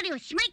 りおしまい。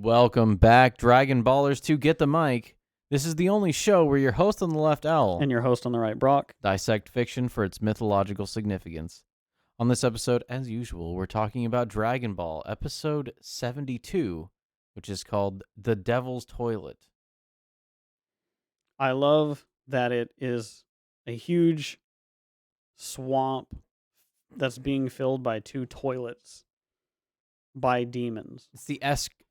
Welcome back, Dragon Ballers, to Get the Mic. This is the only show where your host on the left, Owl, and your host on the right, Brock, dissect fiction for its mythological significance. On this episode, as usual, we're talking about Dragon Ball, episode 72, which is called The Devil's Toilet. I love that it is a huge swamp that's being filled by two toilets by demons. It's the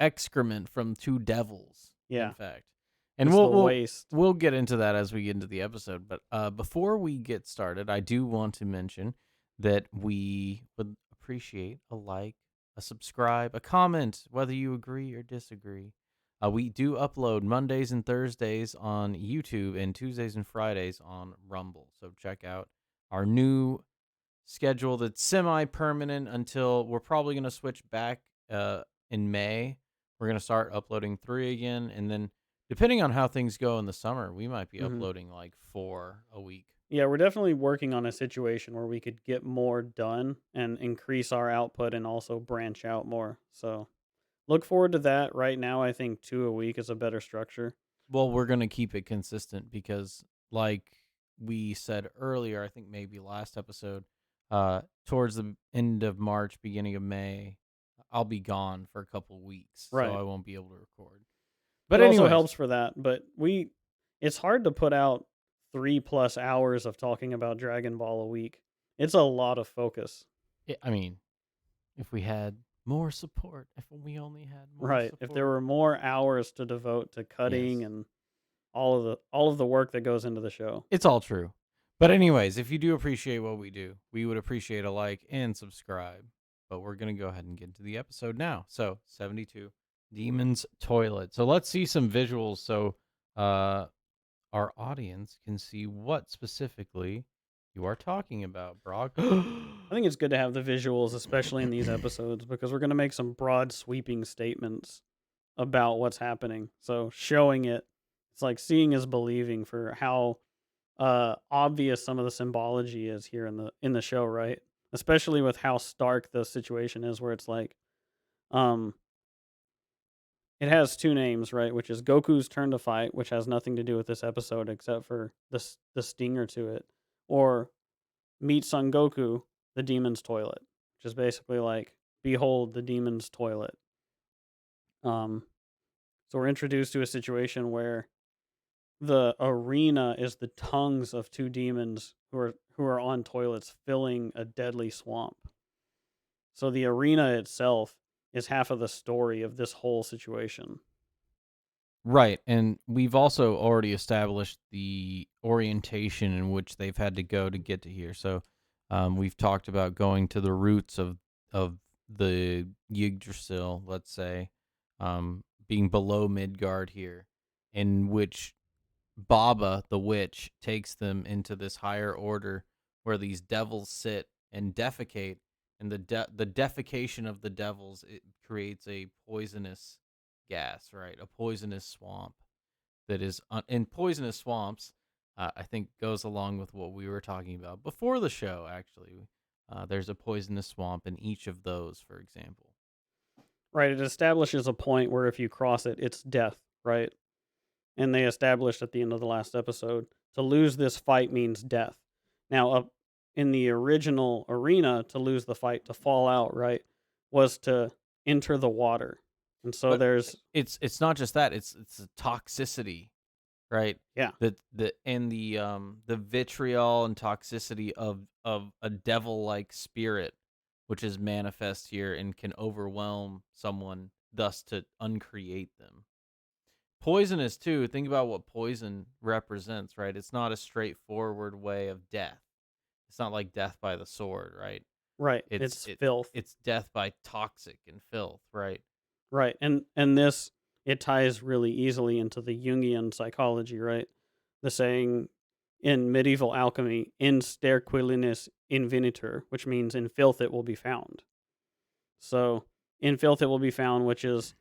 excrement from two devils, in fact. And it's we'll get into that as we get into the episode. But before we get started, I do want to mention that we would appreciate a like, a subscribe, a comment, whether you agree or disagree. We do upload Mondays and Thursdays on YouTube and Tuesdays and Fridays on Rumble. So check out our new schedule that's semi-permanent until we're probably going to switch back in May. We're going to start uploading 3 again, and then depending on how things go in the summer, we might be uploading like 4 a week. Yeah, we're definitely working on a situation where we could get more done and increase our output and also branch out more. So look forward to that. Right now, I think 2 a week is a better structure. Well, we're going to keep it consistent because, like we said earlier, I think maybe last episode, towards the end of March, beginning of May, I'll be gone for a couple weeks, right. So I won't be able to record. But it anyways, also helps for that. But it's hard to put out 3+ hours of talking about Dragon Ball a week. It's a lot of focus. I mean, if we had more support, if we only had more right, support. If there were more hours to devote to cutting and all of the work that goes into the show. It's all true. But anyways, if you do appreciate what we do, we would appreciate a like and subscribe. But we're going to go ahead and get into the episode now. So, 72, Demon's Toilet. So let's see some visuals so our audience can see what specifically you are talking about, Brock. I think it's good to have the visuals, especially in these episodes, because we're going to make some broad sweeping statements about what's happening. So showing it, it's like seeing is believing for how obvious some of the symbology is here in the show, right? Especially with how stark the situation is, where it's like, it has 2 names, right? Which is Goku's Turn to Fight, which has nothing to do with this episode except for the stinger to it, or Meet Son Goku, the Demon's Toilet, which is basically like, behold the Demon's Toilet. So we're introduced to a situation where the arena is the tongues of 2 demons who are on toilets filling a deadly swamp. So the arena itself is half of the story of this whole situation. Right, and we've also already established the orientation in which they've had to go to get to here. So, we've talked about going to the roots of the Yggdrasil, let's say, being below Midgard here, in which Baba, the witch, takes them into this higher order where these devils sit and defecate, and the defecation of the devils, it creates a poisonous gas, right? A poisonous swamp that is in poisonous swamps. I think goes along with what we were talking about before the show. Actually, there's a poisonous swamp in each of those, for example. Right, it establishes a point where if you cross it, it's death, right? And they established at the end of the last episode to lose this fight means death. Now, up in the original arena, to lose the fight, to fall out, right, was to enter the water. And so But there's, it's not just that; it's a toxicity, right? yeah, The vitriol and toxicity of a devil like spirit, which is manifest here and can overwhelm someone, thus to uncreate them. Poisonous too. Think about what poison represents, right? It's not a straightforward way of death. It's not like death by the sword, right? right, It's it's it filth. it's death by toxic and filth, right? Right, and this it ties really easily into the Jungian psychology, right? The saying in medieval alchemy, "In sterquilis invenitur," which means "in filth it will be found." So, in filth it will be found, which is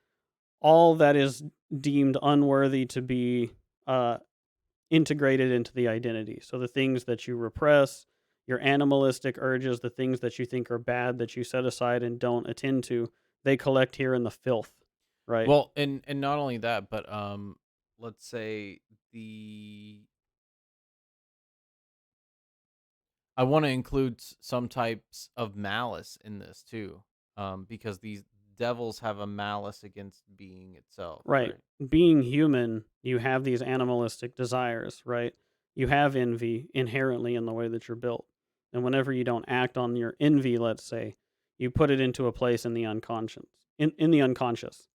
all that is deemed unworthy to be uh, integrated into the identity. So, the things that you repress, your animalistic urges, the things that you think are bad that you set aside and don't attend to, they collect here in the filth, right? Well, and not only that, but let's say the I want to include some types of malice in this too, because these devils have a malice against being itself, Right. right? Being human, you have these animalistic desires, right? You have envy inherently in the way that you're built. And whenever you don't act on your envy, let's say, you put it into a place in the unconscious. In the unconscious.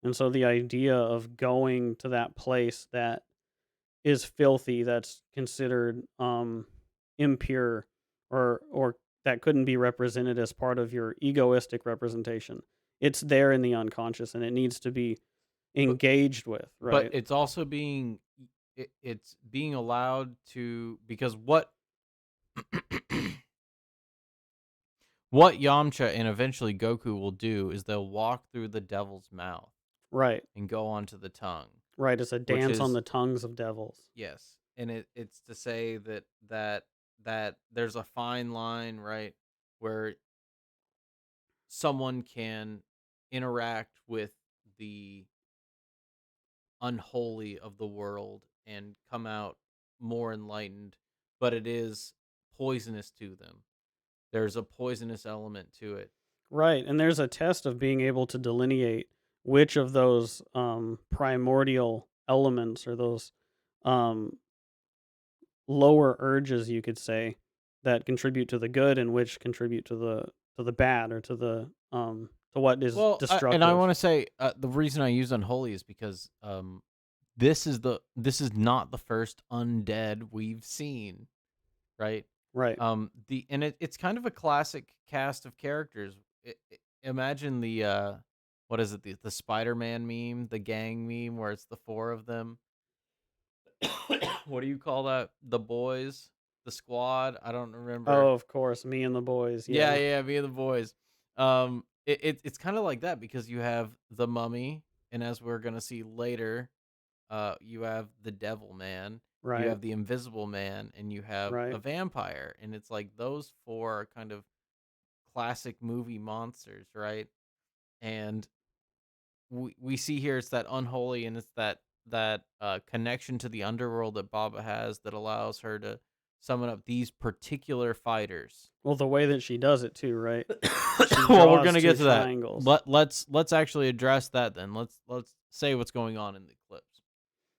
And so the idea of going to that place that is filthy, that's considered impure or that couldn't be represented as part of your egoistic representation. It's there in the unconscious and it needs to be But engaged with, but right? it's also it's being allowed to, because what what Yamcha and eventually Goku will do is they'll walk through the devil's mouth Right. and go onto the tongue, Right. It's a which dance on is the tongues of devils. yes, and it's to say that there's a fine line, right, where someone can interact with the unholy of the world and come out more enlightened, but it is poisonous to them. There's a poisonous element to it. Right. And there's a test of being able to delineate which of those primordial elements or those um, lower urges, you could say, that contribute to the good and which contribute to the bad or to what is Well, and I destructive. want to say the reason I use unholy is because this is not the first undead we've seen, right? Right. It's kind of a classic cast of characters. Imagine the what is it, the Spider-Man meme, the gang meme where it's the four of them. What do you call that? The boys, the squad. I don't remember. Oh, of course, me and the boys. Yeah, Yeah. yeah, me and the boys. It's kind of like that because you have the mummy, and as we're gonna see later, you have the devil man, you Right. have the invisible man, and you have Right. a vampire, and it's like those four are kind of classic movie monsters, right? And we see here it's that unholy, and it's that connection to the underworld that Baba has that allows her to summon up these particular fighters. Well, the way that she does it too, right? She Well, we're draws gonna two get to that. triangles. Let's actually address that then. Let's say what's going on in the clips.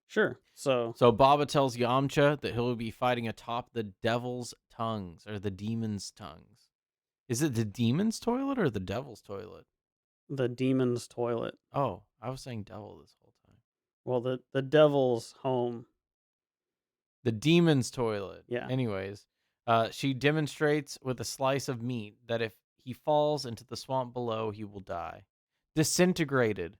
Sure. So, So Baba tells Yamcha that he'll be fighting atop the devil's tongues or the demon's tongues. Is it the demon's toilet or the devil's toilet? The demon's toilet. Oh, I was saying devil this whole time. Well, the devil's home. The demon's toilet. Yeah. Anyways, she demonstrates with a slice of meat that if he falls into the swamp below, he will die. Disintegrated.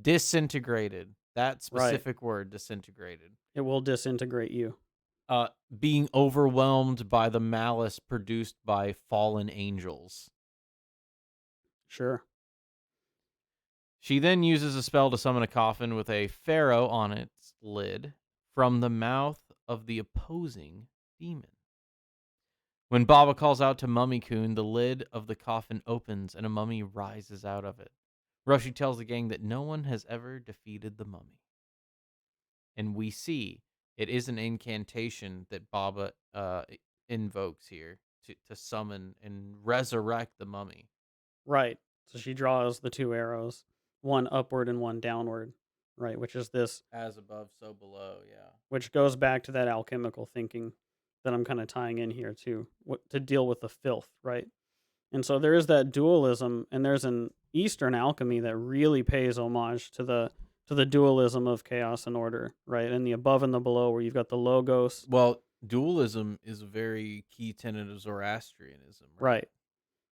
Disintegrated. That Right. specific word, disintegrated. It will disintegrate you. Being overwhelmed by the malice produced by fallen angels. Sure. She then uses a spell to summon a coffin with a pharaoh on its lid from the mouth of the opposing demon. When Baba calls out to Mummy Coon, the lid of the coffin opens and a mummy rises out of it. Roshi tells the gang that no one has ever defeated the mummy. And we see it is an incantation that Baba invokes here to summon and resurrect the mummy. Right. So she draws the two arrows, one upward and one downward, right? Which is this, As above, so below, yeah. which goes back to that alchemical thinking that I'm kind of tying in here too, to deal with the filth, right? And so there is that dualism, and there's an Eastern alchemy that really pays homage to the dualism of chaos and order, right? And the above and the below, where you've got the logos, Well, dualism is a very key tenet of Zoroastrianism, right? right?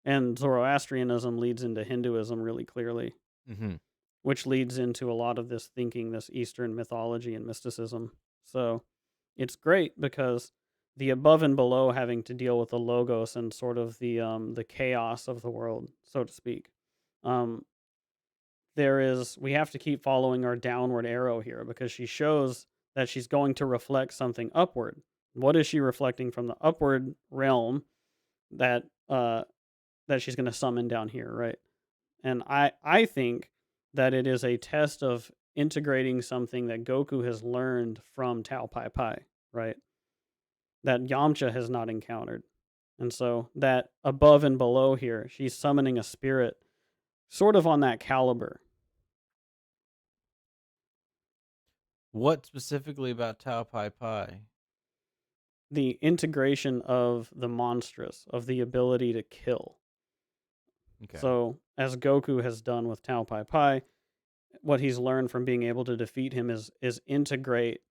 And Zoroastrianism leads into Hinduism really clearly, Mm-hmm. which leads into a lot of this thinking, this Eastern mythology and mysticism. So it's great because the above and below having to deal with the logos and sort of the chaos of the world, so to speak. Um, we have to keep following our downward arrow here because she shows that she's going to reflect something upward. What is she reflecting from the upward realm that that she's going to summon down here, right? And I think that it is a test of integrating something that Goku has learned from Tao Pai Pai, right? That Yamcha has not encountered. And so that above and below here, she's summoning a spirit sort of on that caliber. What specifically about Tao Pai Pai? The integration of the monstrous, of the ability to kill. Okay. So, as Goku has done with Tao Pai Pai, what he's learned from being able to defeat him is integrate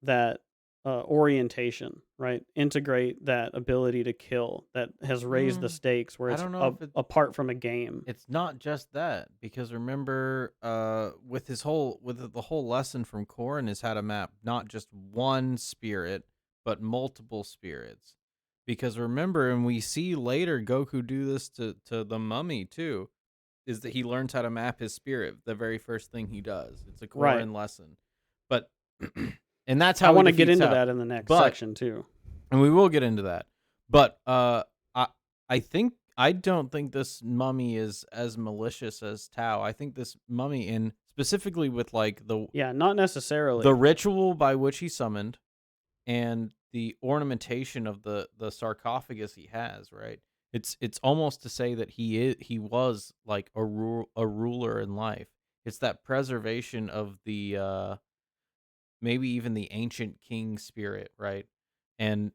that orientation, right? Integrate that ability to kill that has raised the Mm, stakes where I it's don't know if apart from a game. it's not just that, because remember, with the whole lesson from Korin is how to map not just one spirit, but multiple spirits. Because remember, and we see later Goku do this to the mummy too, is that he learns how to map his spirit. The very first thing he does. It's a Right. Korin lesson. But and that's I how he want to get defeats into Tao. that in the next But section too. and we will get into that. But I don't think this mummy is as malicious as Tao. I think this mummy, and specifically with like Yeah, not the necessarily. ritual by which he summoned and the ornamentation of the sarcophagus he has, right? It's almost to say that he was like a ruler in life. It's that preservation of the maybe even the ancient king spirit, right? And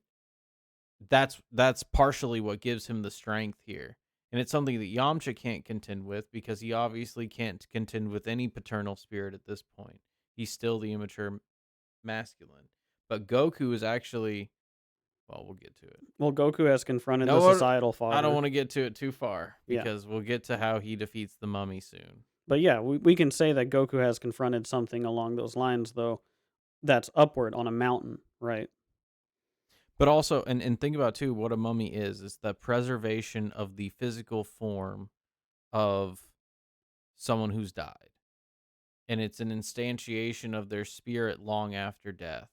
that's partially what gives him the strength here. And it's something that Yamcha can't contend with because he obviously can't contend with any paternal spirit at this point. He's still the immature masculine. But Goku is actually, well, we'll get to it. Well, Goku has confronted No, the societal I don't father. want to get to it too far Yeah. because we'll get to how he defeats the mummy soon. But yeah, we can say that Goku has confronted something along those lines, though, that's upward on a mountain, right? But also, and think about too what a mummy is the preservation of the physical form of someone who's died. And it's an instantiation of their spirit long after death.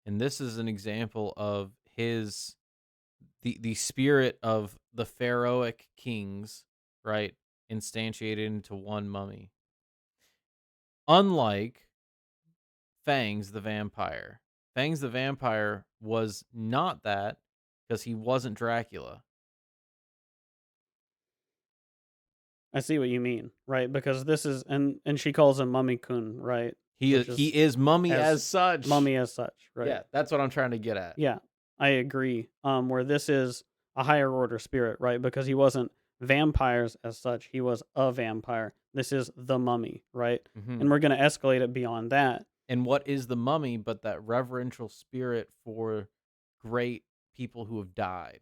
And this is an example of the spirit of the pharaohic kings, right, instantiated into one mummy. Unlike Fangs the vampire. Fangs the vampire was not that because he wasn't Dracula. I see what you mean, right? Because this is and she calls him Mummy Kun, right? Which He is is mummy as as such. mummy as such, right? Yeah, that's what I'm trying to get at. Yeah, I agree. Where this is a higher order spirit, right? Because he wasn't vampires as such, he was a vampire. This is the mummy, right? Hmm. And we're going to escalate it beyond that. And what is the mummy but that reverential spirit for great people who have died?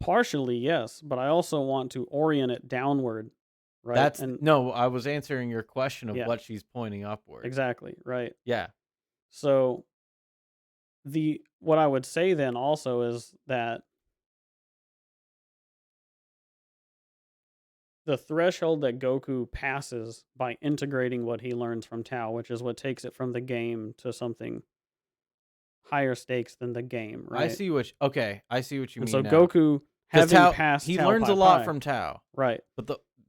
Partially, yes, but I also want to orient it downward, right? That's And no, I was answering your question of yeah, what she's pointing upward. exactly, right. Yeah. So the what I would say then also is that the threshold that Goku passes by integrating what he learns from Tao, which is what takes it from the game to something higher stakes than the game, I right? see what okay, I see what you And mean so now. Goku, Because having Tao passed he Tao learns a Pai lot Pai, from Tao, right? but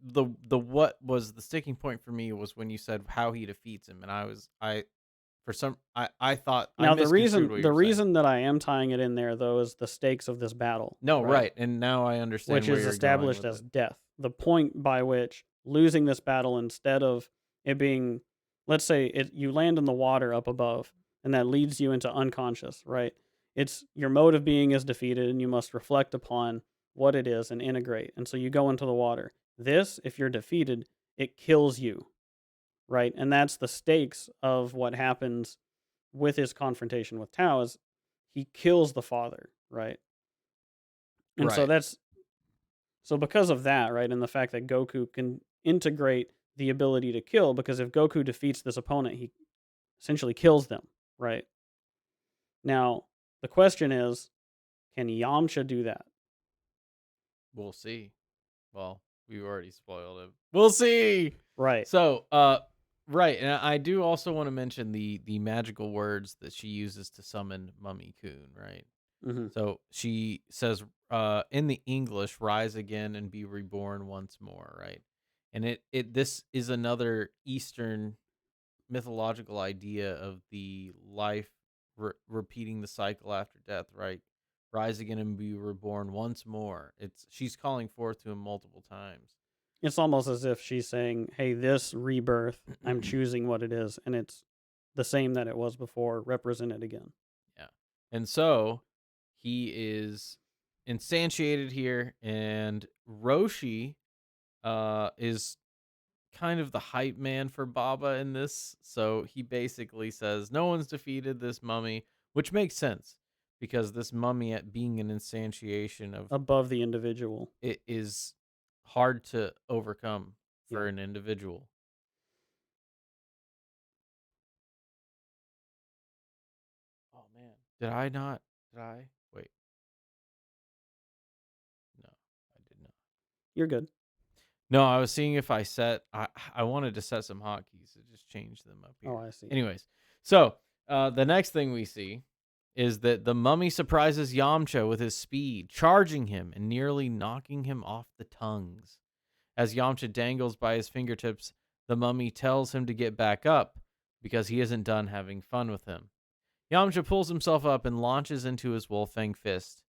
the what was the sticking point for me was when you said how he defeats him, and I for some I thought I Now the misconstrued reason what you the were saying. reason that I am tying it in there though is the stakes of this battle, No, right? right, and now I understand Which where is you're going established with as it. death. The point by which losing this battle, instead of it being, let's say you land in the water up above and that leads you into unconscious, right? It's your mode of being is defeated and you must reflect upon what it is and integrate. And so you go into the water. This, if you're defeated, it kills you, right? And that's the stakes of what happens with his confrontation with Tao is he kills the father, right? And so Right, that's so because of that, right, and the fact that Goku can integrate the ability to kill, because if Goku defeats this opponent, he essentially kills them, right? Now, the question is, can Yamcha do that? we'll see. Well, we've already spoiled it. We'll see. Right. So, right, and I do also want to mention the magical words that she uses to summon Mummy Coon, right? Hmm. So she says, in the English, "Rise again and be reborn once more," right? And it this is another Eastern mythological idea of the life repeating the cycle after death, right? Rise again and be reborn once more. It's she's calling forth to him multiple times. It's almost as if she's saying, "Hey, this rebirth, I'm choosing what it is, and it's the same that it was before, represented again." Yeah. And so he is instantiated here, and Roshi is kind of the hype man for Baba in this. So he basically says, no one's defeated this mummy, which makes sense because this mummy at being an instantiation of Above the individual. it is hard to overcome Yeah, for an individual. Oh man. Did I not? Did I? Wait. No, I did not. you're good. No, I was seeing if I set I wanted to set some hotkeys to just change them up Oh, here. I see. Anyways, so the next thing we see is that the mummy surprises Yamcha with his speed, charging him and nearly knocking him off the tongues. As Yamcha dangles by his fingertips, the mummy tells him to get back up because he isn't done having fun with him. Yamcha pulls himself up and launches into his Wolfang fist.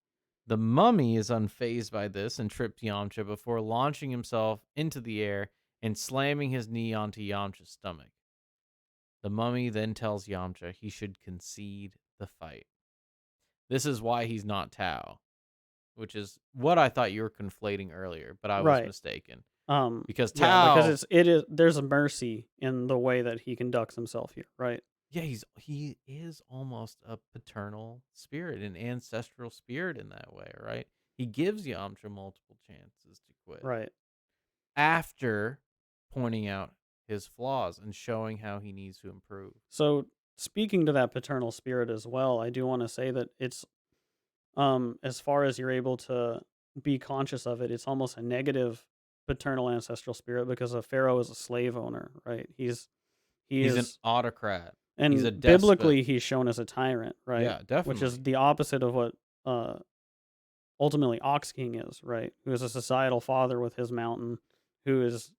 The mummy is unfazed by this and trips Yamcha before launching himself into the air and slamming his knee onto Yamcha's stomach. The mummy then tells Yamcha he should concede the fight. This is why he's not Tao, which is what I thought you were conflating earlier, but I was Right. mistaken. Because Yeah, because Tao, it is there's a mercy in the way that he conducts himself here, right? yeah, he is almost a paternal spirit, an ancestral spirit in that way, right? He gives Yamcha multiple chances to quit Right. after pointing out his flaws and showing how he needs to improve. So speaking to that paternal spirit as well, I do want to say that it's as far as you're able to be conscious of it, it's almost a negative paternal ancestral spirit because a pharaoh is a slave owner, right? He He's an is autocrat. He's a and despot. biblically he's shown as a tyrant, right? Yeah, Which is definitely. the opposite of what uh ultimately Ox King is, right? Who is a societal father with his mountain, who is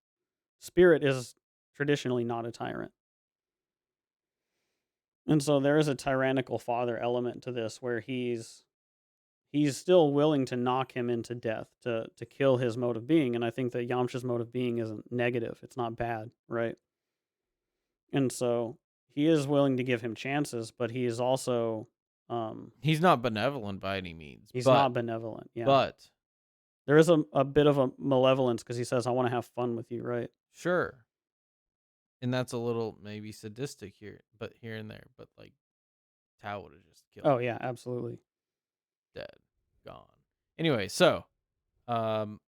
spirit is traditionally not a tyrant. And so there is a tyrannical father element to this where he's still willing to knock him into death to kill his mode of being. And I think that Yamcha's mode of being isn't negative. It's not bad, right? And so he is willing to give him chances, but he is also He's not benevolent by any means, He's but not benevolent. Yeah, but there is a bit of a malevolence because he says, "I want to have fun with you," right? sure. And that's a little maybe sadistic here, but here and there. But like Tao would have just killed Oh him, yeah, absolutely. dead, gone. Anyway, so um,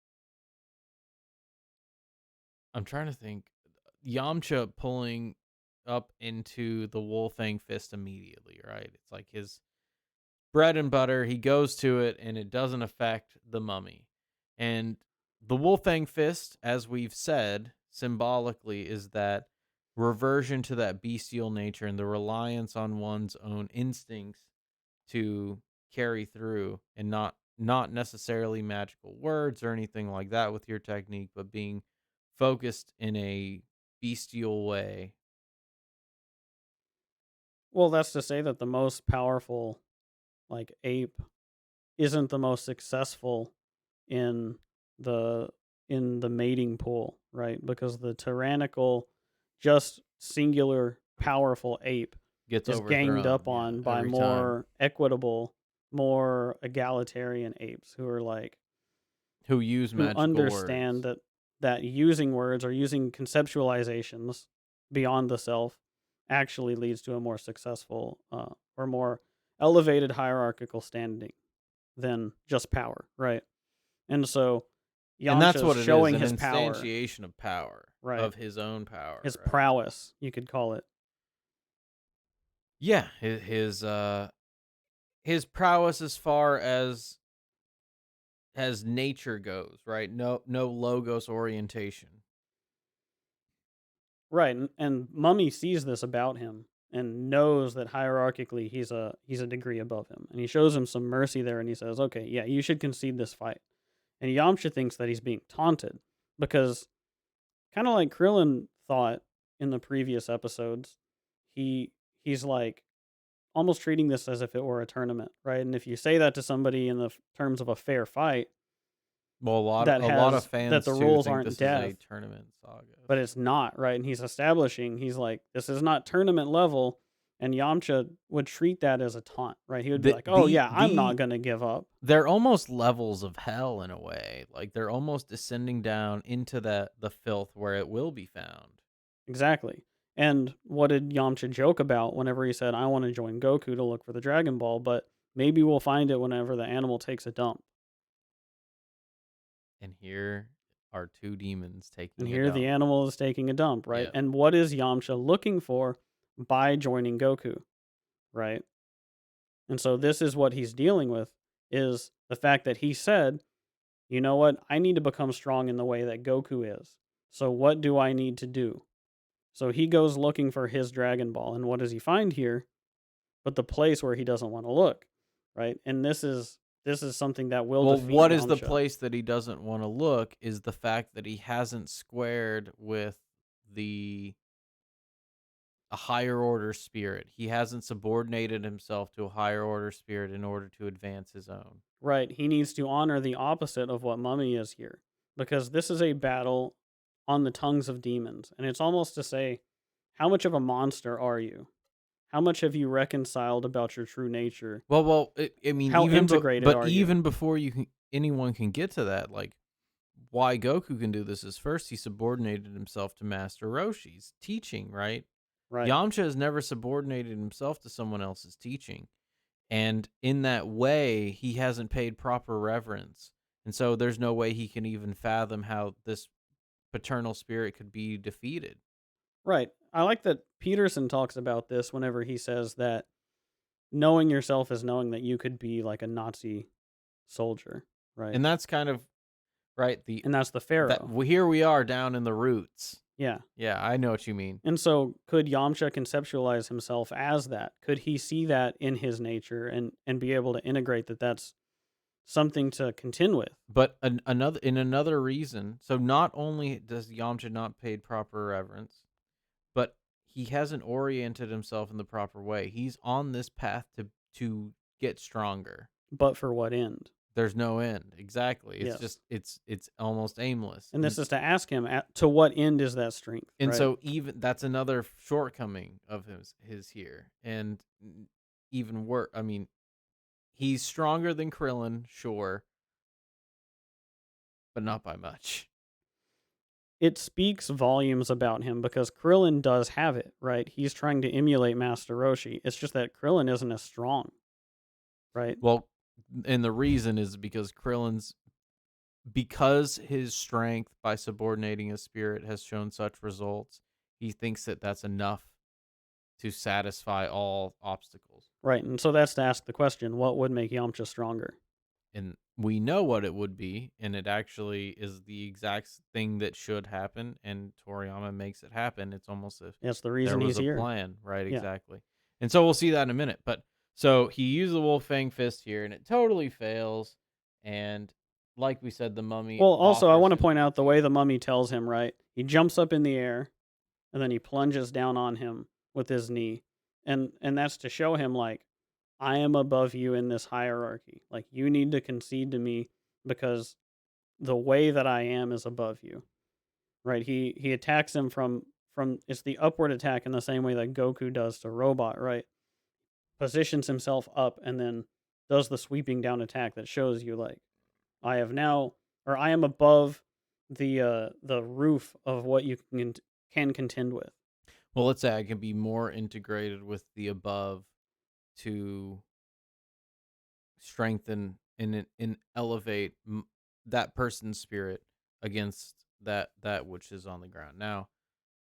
I'm trying to think. Yamcha pulling up into the Wolfang fist immediately, right? It's like his bread and butter. He goes to it, and it doesn't affect the mummy. And the Wolfang fist, as we've said, symbolically, is that reversion to that bestial nature and the reliance on one's own instincts to carry through, and not necessarily magical words or anything like that with your technique, but being focused in a bestial way. Well, that's to say that the most powerful like ape isn't the most successful in the mating pool, right? Because the tyrannical, just singular powerful ape Gets is ganged overthrown, up yeah, on by every time. more equitable, more egalitarian apes who are like Who use who magical understand words. that using words or using conceptualizations beyond the self actually leads to a more successful or more elevated hierarchical standing than just power, right? And so And that's Yamcha's what it is, showing an his power, instantiation of power, right? of his own His power, right? prowess, you could call it. Yeah, his prowess as far as nature goes, right? No logos orientation. Right, and Mummy sees this about him and knows that hierarchically he's a degree above him. And he shows him some mercy there and he says, "Okay, yeah, you should concede this fight." And Yamcha thinks that he's being taunted because kind of like Krillin thought in the previous episodes, he's like almost treating this as if it were a tournament, right? And if you say that to somebody in the terms of a fair fight Well, that a lot of that fans the too rules think aren't this is a death, tournament saga. but So. it's not, right? And he's establishing, he's like, this is not tournament level. And Yamcha would treat that as a taunt, right? He would be The like, oh, the yeah, I'm not the going to give up. they're almost levels of hell in a way. Like they're almost descending down into the filth where it will be found. Exactly. And what did Yamcha joke about whenever he said, I want to join Goku to look for the Dragon Ball, but maybe we'll find it whenever the animal takes a dump? And here are two demons And taking a here the dump. animal is taking a dump, right? Yeah. And what is Yamcha looking for by joining Goku, right? And so this is what he's dealing with is the fact that he said, you know what? I need to become strong in the way that Goku is. So what do I need to do? So he goes looking for his Dragon Ball. And what does he find here? But the place where he doesn't want to look, right? And this is something that will Well, defeat what is the Yamcha. place that he doesn't want to look is the fact that he hasn't squared with the a higher order spirit. He hasn't subordinated himself to a higher order spirit in order to advance his own. Right. He needs to honor the opposite of what Mummy is here. Because this is a battle on the tongues of demons. And it's almost to say, how much of a monster are you? How much have you reconciled about your true nature? I mean, How integrated but are you? even before anyone can get to that, like why Goku can do this is first he subordinated himself to Master Roshi's teaching, right? Right. Yamcha has never subordinated himself to someone else's teaching. And in that way, he hasn't paid proper reverence. And so there's no way he can even fathom how this paternal spirit could be defeated. Right. I like that Peterson talks about this whenever he says that knowing yourself is knowing that you could be like a Nazi soldier, right? And that's kind of right the And that's the that Pharaoh. here we are down in the roots. Yeah. Yeah, I know what you mean. And so could Yamcha conceptualize himself as that? Could he see that in his nature and be able to integrate that that's something to contend with? But another reason, so not only does Yamcha not pay proper reverence, but he hasn't oriented himself in the proper way. He's on this path to get stronger. But for what end? There's no end. Exactly. It's Yes. just it's almost aimless. And this is to ask him to what end is that strength, And right? so even that's another shortcoming of his here. And even worse. I mean, he's stronger than Krillin, sure, but not by much. It speaks volumes about him because Krillin does have it, right? He's trying to emulate Master Roshi. It's just that Krillin isn't as strong, right? Well, and the reason is because his strength by subordinating his spirit has shown such results, he thinks that that's enough to satisfy all obstacles. Right. And so that's to ask the question, what would make Yamcha stronger? And we know what it would be, and it actually is the exact thing that should happen, and Toriyama makes it happen. It's almost as if That's the there reason was he's a here. plan, right? Yeah. Exactly. And so we'll see that in a minute. But so he used the Wolf Fang Fist here, and it totally fails. And like we said, the mummy Well, also, I offers want to him. point out the way the mummy tells him, right? He jumps up in the air and then he plunges down on him with his knee. And that's to show him like I am above you in this hierarchy. Like you need to concede to me because the way that I am is above you. Right? He attacks him from it's the upward attack in the same way that Goku does to Robot, right? Positions himself up and then does the sweeping down attack that shows you like I have now or I am above the roof of what you can contend with. Well, let's say I can be more integrated with the above to strengthen and elevate that person's spirit against that which is on the ground. Now,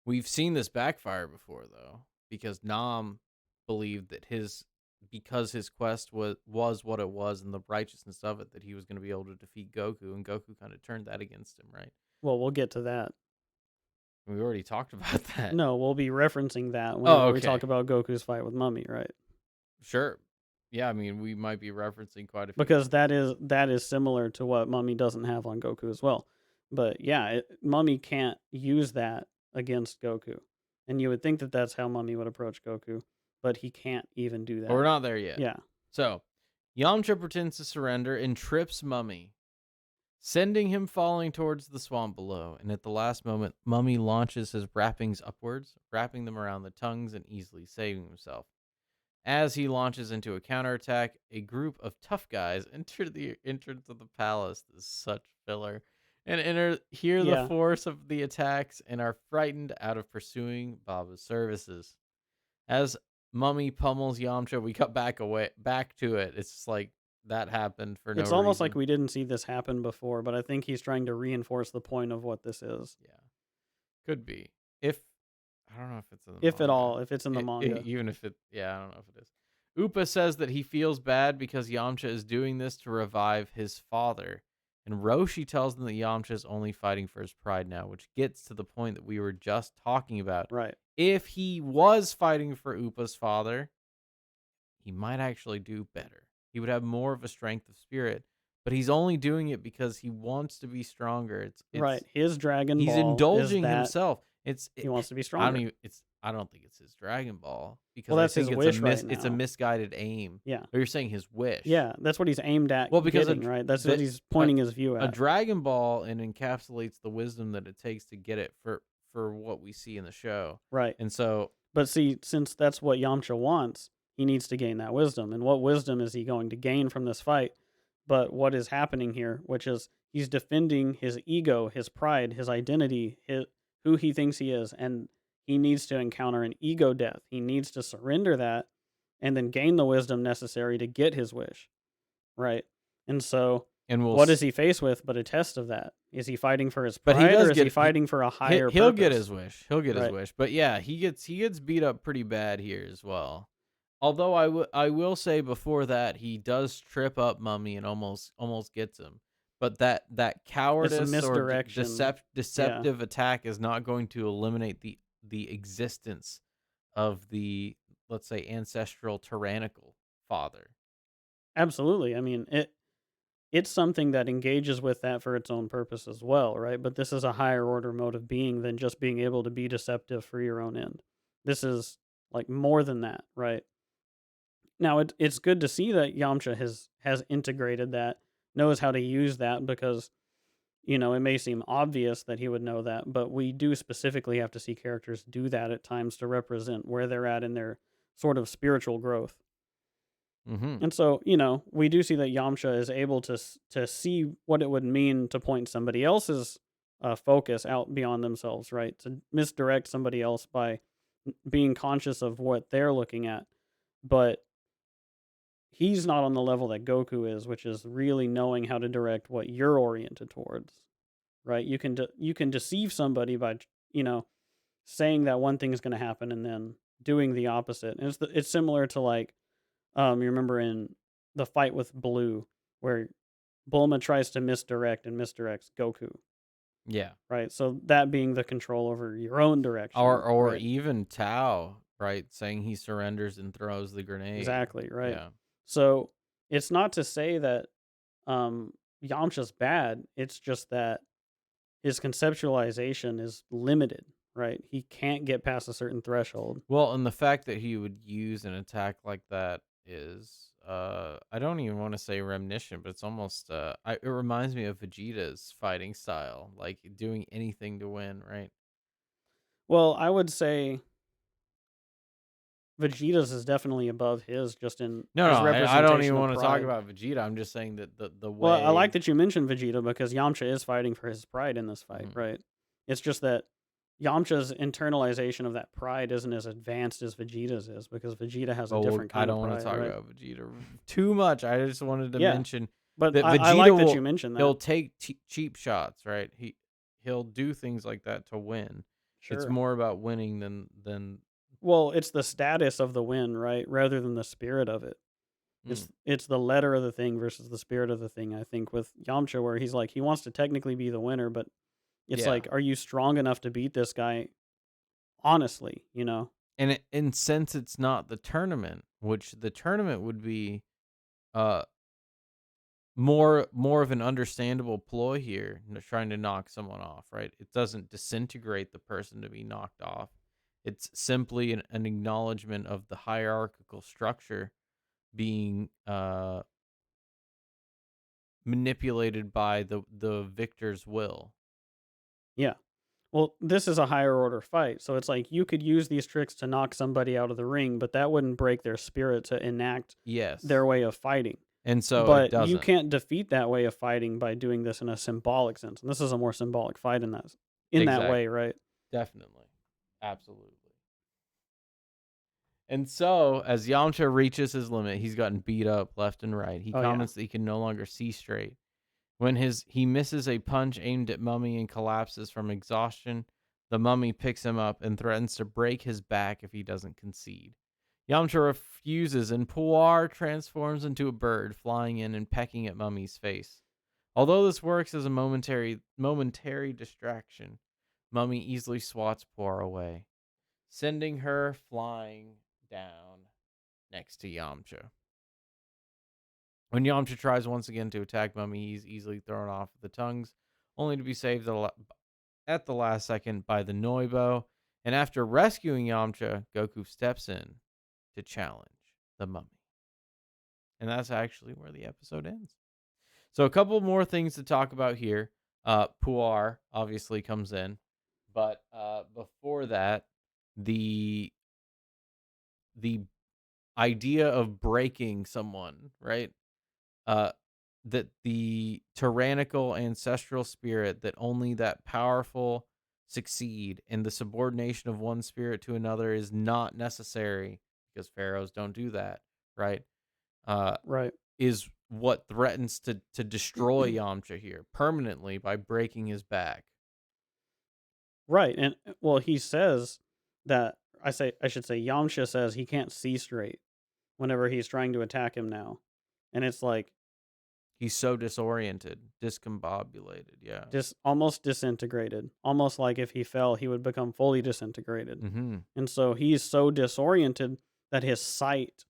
we've seen this backfire before though, because Nam believed that his because his quest was what it was and the righteousness of it that he was going to be able to defeat Goku, and Goku kind of turned that against him, right? Well, we'll get to that. We already talked about that. No, we'll be referencing that Oh, whenever we talk okay. about Goku's fight with Mummy, right? Sure. Yeah, I mean, we might be referencing quite a few Because things. that is similar to what Mummy doesn't have on Goku as well. But yeah, Mummy can't use that against Goku, and you would think that that's how Mummy would approach Goku, but he can't even do But we're that. not there yet. Yeah, So, Yamcha pretends to surrender and trips Mummy, sending him falling towards the swamp below. And at the last moment, Mummy launches his wrappings upwards, wrapping them around the tongues and easily saving himself. As he launches into a counterattack, a group of tough guys enter the entrance of the palace. This is such filler. And hear the yeah. force of the attacks and are frightened out of pursuing Baba's services. As Mummy pummels Yamcha, we cut back to it. It's just like that happened for no It's almost like reason. we didn't see this happen before, but I think he's trying to reinforce the point of what this is, Yeah, could be. If I don't know if it's in the if at manga. all, if it's in the manga. Even if it, yeah, I don't know if it is. Upa says that he feels bad because Yamcha is doing this to revive his father. And Roshi tells them that Yamcha is only fighting for his pride now, which gets to the point that we were just talking about. Right, If he was fighting for Upa's father, he might actually do better. He would have more of a strength of spirit, but he's only doing it because he wants to be stronger. right. His Dragon He's Ball is indulging that himself. he wants to be I don't stronger. even I don't think it's his Dragon Ball Well, because I that's think his wish right it's a now. misguided aim. Yeah, Or you're saying his wish. yeah. That's what he's aimed at Well, because getting. Right. That's what the he's a, pointing his view a at. Dragon Ball and encapsulates the wisdom that it takes to get it for what we see in the show. Right. And so But see, since that's what Yamcha wants, he needs to gain that wisdom. And what wisdom is he going to gain from this fight? But what is happening here, which is he's defending his ego, his pride, his identity, who he thinks he is, and he needs to encounter an ego death. He needs to surrender that and then gain the wisdom necessary to get his wish, right? And so, and we'll what is he faced with but a test of that? Is he fighting for his but he pride or does is he get fighting for a higher he'll get purpose? his wish. He'll get his Right. wish. But yeah, he gets beat up pretty bad here as well. Although I will say before that he does trip up Mummy and almost gets him. But that It's a cowardice or misdirection. Yeah. deceptive attack is not going to eliminate the existence of the, let's say, ancestral tyrannical father. Absolutely. I mean, it's something that engages with that for its own purpose as well, right? But this is a higher order mode of being than just being able to be deceptive for your own end. This is like more than that, right? Now it's good to see that Yamcha has integrated that, knows how to use that because it may seem obvious that he would know that, but we do specifically have to see characters do that at times to represent where they're at in their sort of spiritual growth. Mhm. And so, we do see that Yamcha is able to see what it would mean to point somebody else's focus out beyond themselves, right? To misdirect somebody else by being conscious of what they're looking at. But he's not on the level that Goku is, which is really knowing how to direct what you're oriented towards, right? You can deceive somebody by saying that one thing is going to happen and then doing the opposite. And it's similar to like you remember in the fight with Blue where Bulma tries to misdirect and misdirects Goku, Yeah. right? So that being the control over your own Or direction, or right? even Tao, right, saying he surrenders and throws the grenade. Exactly, right. Yeah. So it's not to say that Yamcha's bad. It's just that his conceptualization is limited, right? He can't get past a certain threshold. Well, and the fact that he would use an attack like that is, I don't even wanna say reminiscent, but it's almost, it reminds me of Vegeta's fighting style, like, doing anything to win, right? Well, I would say Vegeta's is definitely above his just in No, no, his I don't representation even of wanna talk pride. about Vegeta, I'm just saying that the Well, I like way. that you mentioned Vegeta because Yamcha is fighting for his pride in this fight, Mhm. right? It's just that Yamcha's internalization of that pride isn't as advanced as Vegeta's is because Vegeta has a Oh, well, different I kind of don't wanna pride, talk right? about Vegeta too much, I just wanted to Yeah, mention but that I Vegeta like that you will mentioned that. he'll take cheap shots, right? He'll do things like that to win. It's Sure. more about winning than Well, it's the status of the win, right? Rather than the spirit of it. mm, It's the letter of the thing versus the spirit of the thing. I think with Yamcha, where he's like he wants to technically be the winner, but it's yeah. like, are you strong enough to beat this guy honestly? And since it's not the tournament, which the tournament would be, uh, more of an understandable ploy here, trying to knock someone off, right? It doesn't disintegrate the person to be knocked off. It's simply an acknowledgement of the hierarchical structure being, manipulated by the victor's will. Yeah. Well, this is a higher order fight, so it's like you could use these tricks to knock somebody out of the ring, but that wouldn't break their spirit to enact their Yes. way of fighting. And so it But you doesn't. can't defeat that way of fighting by doing this in a symbolic sense. And this is a more symbolic fight in that way, Exactly. right? Definitely. Absolutely. And so, as Yamcha reaches his limit, he's gotten beat up left and right. He Oh yeah. comments that he can no longer see straight. When he misses a punch aimed at Mummy and collapses from exhaustion, the Mummy picks him up and threatens to break his back if he doesn't concede. Yamcha refuses, and Puar transforms into a bird, flying in and pecking at Mummy's face. Although this works as a momentary distraction, Mummy easily swats Puar away, sending her flying down next to Yamcha. When Yamcha tries once again to attack Mummy, he's easily thrown off the tongues, only to be saved at the last second by the Noibo. And after rescuing Yamcha, Goku steps in to challenge the Mummy. And that's actually where the episode ends. So a couple more things to talk about here. Puar obviously comes in, but before that, the the idea of breaking someone, right? Uh, that the tyrannical ancestral spirit that only that powerful succeed and the subordination of one spirit to another is not necessary because pharaohs don't do that, right? Uh, Right. is what threatens to destroy Yamcha here permanently by breaking his back. Right. And well, he says that I should say Yamcha says he can't see straight whenever he's trying to attack him now. And it's like He's so disoriented, discombobulated. Yeah. almost disintegrated. Almost like if he fell, he would become fully disintegrated. Mm-hmm. And so he's so disoriented that his sight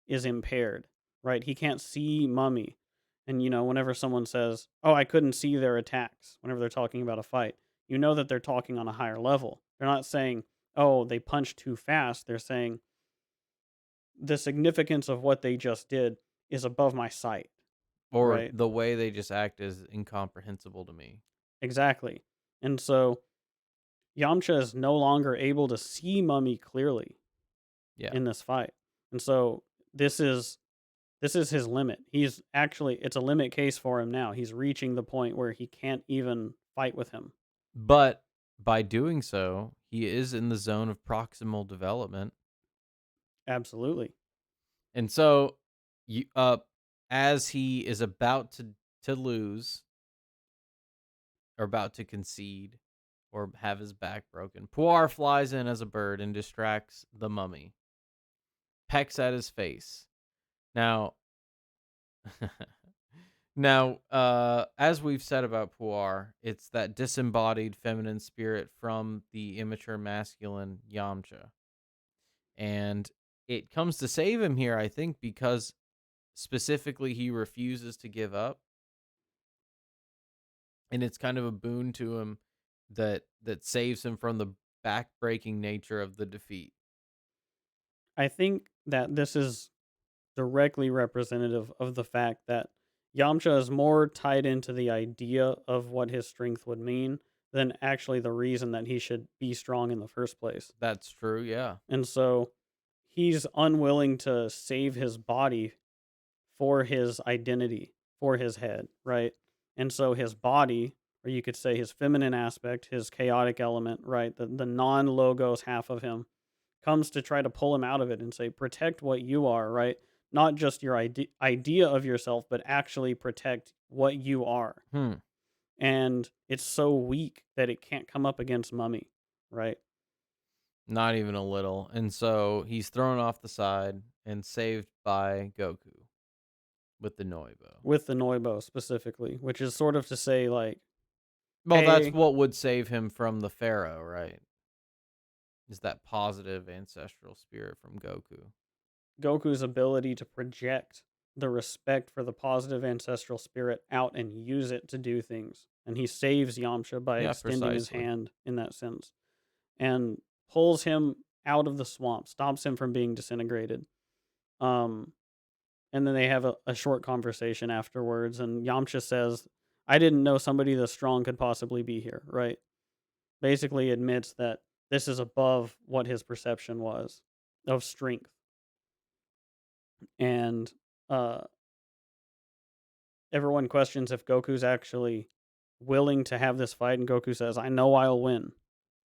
is impaired, right? He can't see Mummy. And, whenever someone says, oh, I couldn't see their attacks, whenever they're talking about a fight, you know that they're talking on a higher level. They're not saying, oh, they punched too fast. They're saying, the significance of what they just did is above my sight, Or right? the way they just act is incomprehensible to me. Exactly. And so Yamcha is no longer able to see Mummy clearly Yeah. in this fight. And so this is This is his limit. He's actually it's a limit case for him now. He's reaching the point where he can't even fight with him. But by doing so, he is in the zone of proximal development. Absolutely. And so you as he is about to lose or about to concede or have his back broken, Puar flies in as a bird and distracts the mummy, pecks at his face. Now as we've said about Puar, it's that disembodied feminine spirit from the immature masculine Yamcha. And it comes to save him here, I think, because specifically he refuses to give up. And it's kind of a boon to him that saves him from the backbreaking nature of the defeat. I think that this is directly representative of the fact that Yamcha is more tied into the idea of what his strength would mean than actually the reason that he should be strong in the first place. That's true, yeah. And so he's unwilling to save his body for his identity, for his head, right? And so his body, or you could say his feminine aspect, his chaotic element, right? The non logos half of him comes to try to pull him out of it and say, protect what you are, right? Not just your idea of yourself, but actually protect what you are. Hmm. And it's so weak that it can't come up against Mummy, right? Not even a little. And so he's thrown off the side and saved by Goku with the Noibo. With the Noibo specifically, which is sort of to say, like, Well, that's hey, what would save him from the Pharaoh, right? Is that positive ancestral spirit from Goku. Goku's ability to project the respect for the positive ancestral spirit out and use it to do things. And he saves Yamcha by Yeah, extending his precisely. hand in that sense and pulls him out of the swamp, stops him from being disintegrated. Um, and then they have a short conversation afterwards. And Yamcha says, I didn't know somebody this strong could possibly be here, right? Basically admits that this is above what his perception was of strength. And uh, everyone questions if Goku's actually willing to have this fight, and Goku says, "I know I'll win."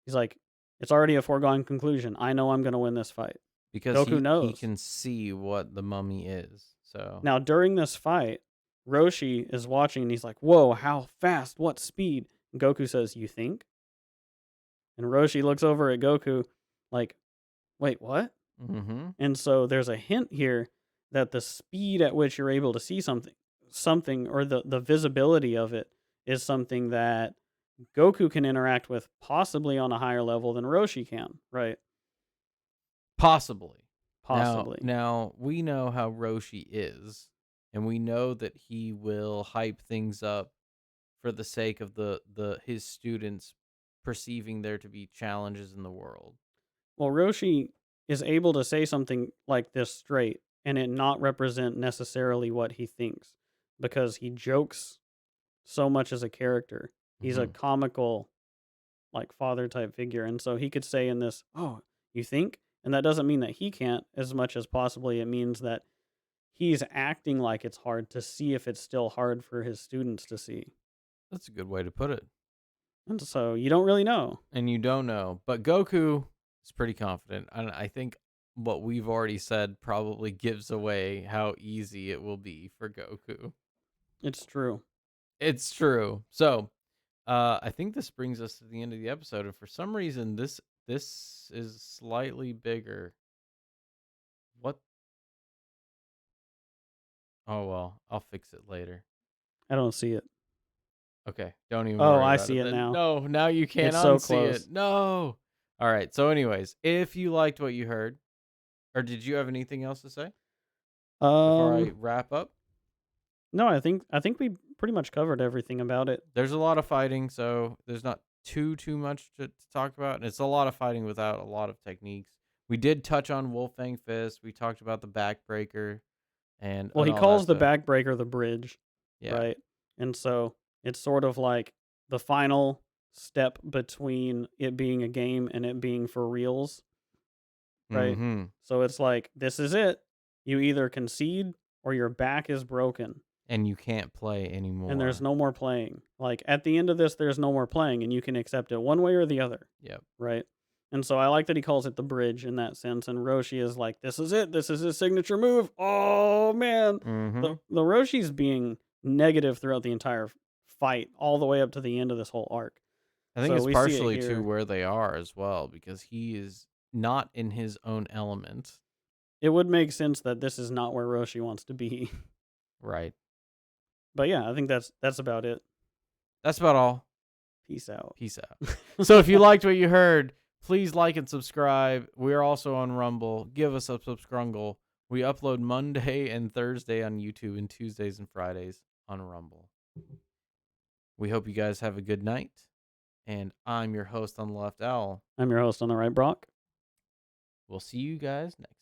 He's like, "It's already a foregone conclusion. I know I'm going to win this fight." Because Goku he knows. can see what the mummy is. So Now, during this fight, Roshi is watching and he's like, "Whoa, how fast? What speed?" And Goku says, "You think?" And Roshi looks over at Goku like, "Wait, what?" mhm. And so there's a hint here that the speed at which you're able to see something or the visibility of it is something that Goku can interact with possibly on a higher level than Roshi can, right? Possibly. Now Possibly. now we know how Roshi is, and we know that he will hype things up for the sake of the his students perceiving there to be challenges in the world. Well, Roshi is able to say something like this straight and it not represent necessarily what he thinks because he jokes so much as a character. He's a Mhm. comical like father type figure and so he could say in this, "Oh, you think?" And that doesn't mean that he can't as much as possibly it means that he's acting like it's hard to see if it's still hard for his students to see. That's a good way to put it. And so you don't really know. And you don't know, but Goku is pretty confident, and I think what we've already said probably gives away how easy it will be for Goku. It's true. It's true. So, I think this brings us to the end of the episode, and for some reason, this is slightly bigger. What? Oh well, I'll fix it later. I don't see it. Okay, don't even Oh, worry I about see it it then. now. No, now you can't It's so unsee it. close. No. All right. So, anyways, if you liked what you heard, or did you have anything else to say before I Um, wrap up? no, I think we pretty much covered everything about it. There's a lot of fighting, so there's not too much to talk about, and it's a lot of fighting without a lot of techniques. We did touch on Wolfang Fist. We talked about the backbreaker Well, and he all that calls the stuff. backbreaker the bridge, Yeah. right? And so it's sort of like the final step between it being a game and it being for reals, right? Mm-hmm. So it's like this is it. You either concede or your back is broken And you can't play and there's anymore. no more playing. Like at the end of this, there's no more playing, and you can accept it one way or the other, Yep. right? And so I like that he calls it the bridge in that sense. And Roshi is like, this is it. This is his signature move. Oh man, Mhm. the Roshi's being negative throughout the entire fight, all the way up to the end of this whole arc. I think So it's we see it partially to here. where they are as well because he is not in his own element. It would make sense that this is not where Roshi wants to be. Right. But yeah, I think that's about it. That's about all. Peace out. Peace out. So if you liked what you heard, please like and subscribe. We are also on Rumble. Give us a subscribe. We upload Monday and Thursday on YouTube and Tuesdays and Fridays on Rumble. We hope you guys have a good night. And I'm your host on the left owl. I'm your host on the right, Brock. We'll see you guys next